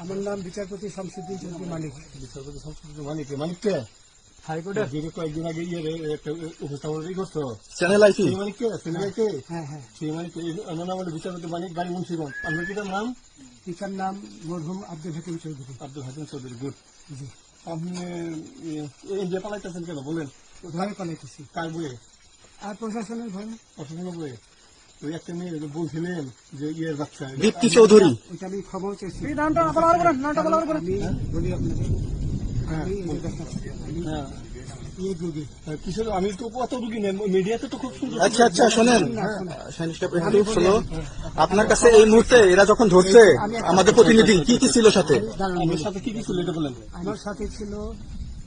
আমার নাম বিচারপতি শামসুদ্দিন চৌধুরী মানিক। বিচারপতি শামসুদ্দিন মানিক, মানিককে হাইকোর্টের কয়েকদিন আগে একটা উপস্থাপন করছো চ্যানেল আইসি মানিককে চ্যানেল হ্যাঁ হ্যাঁ, সেই মানিক আমার নাম হলো বিচারপতি মানিক, বাড়ি মুন্সিগঞ্জ। আপনার পিতার নাম? পিতার নাম মরহুম আব্দুল হাকিম চৌধুরী। আব্দুল হাকিম চৌধুরী। গুড। জি। আপনি ইন্ডিয়া পালাইতেছেন কেন বলেন? ভয়ে পালাইতেছি। কার বইয়ে? আর প্রশাসনের ভয়ে। প্রশাসনের বইয়ে ওই একটা মেয়ে বলছিলেন যে ইয়ের বাচ্চা দীপ্তি চৌধুরী, ওইটা আমি খবর চেয়েছি। আমি বলি আপনাকে, আমি ইয়ে রোগী। কিসের? আমি তো অত রুগী নেই, মিডিয়াতে তো খুব সুন্দর। আচ্ছা আচ্ছা শোনেন, একটু শোনো। আপনার কাছে এই মুহূর্তে এরা যখন ধরছে আমাদের প্রতিনিধি, কি কি ছিল সাথে? আমার সাথে কি কি ছিল এটা বলেন। আমার সাথে ছিল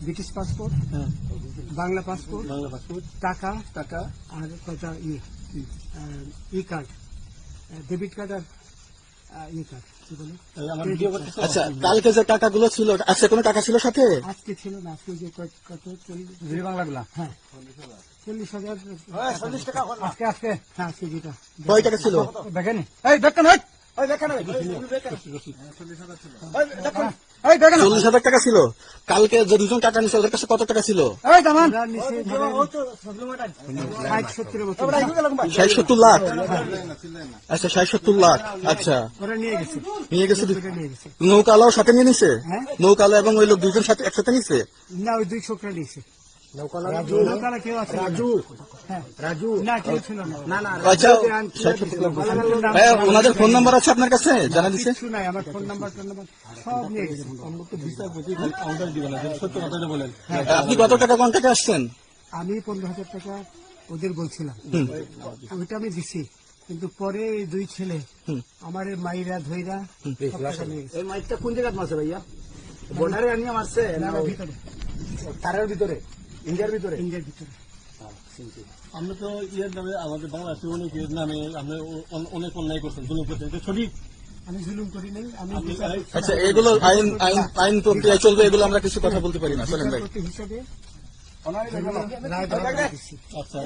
British passport, Bangla passport, Bangla passport, টাকা টাকা আর কয়টা ই কার্ড, ডেবিট কার্ড আর ই কার্ড, কি বলে? আমার ভিডিও করতে। আচ্ছা, কালকে যে টাকাগুলো ছিল, আজকে কোনো টাকা ছিল সাথে? আজকে ছিল না, আজকে যে কত 40 বাংলাগুলা। হ্যাঁ 40,000 টাকা আজকে আজকে। হ্যাঁ আজকে যেটা কয় টাকা ছিল? দেখেন, এই দেখেন, এই দেখেন, 40,000 টাকা ছিল। কালকে যে দুজন টাকা নিচ্ছে ওদের কাছে কত টাকা ছিল? 60-70 লাখ। আচ্ছা 60-70 লাখ। আচ্ছা ওরা নিয়ে গেছে। নিয়ে গেছে। নৌকালাও সাথে নিয়ে নিছে? নৌকালা এবং ওই লোক দুজন সাথে একসাথে নিছে? না, ওই দুই ছোকরা নিয়েছে। নৌকালা কেউ আছে? রাজু না, কেউ ছিল না। আচ্ছা, ভাইয়া, ওনাদের ফোন নাম্বার আছে আপনার কাছে? জানা দিছে? কিছু নাই, আমার ফোন নাম্বার সব নিয়ে গেছে। সত্য কথাটা বলেন। আপনি কত টাকা কন্ট্যাক্টে আসছেন? আমি 15,000 টাকা ওদের বলছিলাম, ওইটা আমি দিছি। কিন্তু পরে এই দুই ছেলে আমার মাইরা ধইরা সব টাকা নিয়ে গেছে। এই মাইকটা কোন জায়গায় মারছে ভাইয়া? বর্ডারে আনিয়ে মারছে না ভিতরে, তারের ভিতরে, ইন্ডিয়ার ভিতরে? ইন্ডিয়ার ভিতরে। আমরা তো ইয়ের নামে, আমাদের বাংলাদেশে অনেক ইয়ের নামে আমরা অনেক অন্যায় করছেন, জুলুম করছেন। এটা সঠিক? আমি জুলুম করি নাই। আমি আচ্ছা, এগুলো আইন প্রক্রিয়ায় চলবে, এগুলো আমরা কিছু কথা বলতে পারি না। চলেন ভাই। বিচারপতি হিসেবে অনারে রায় দেওয়া দিচ্ছি। আচ্ছা।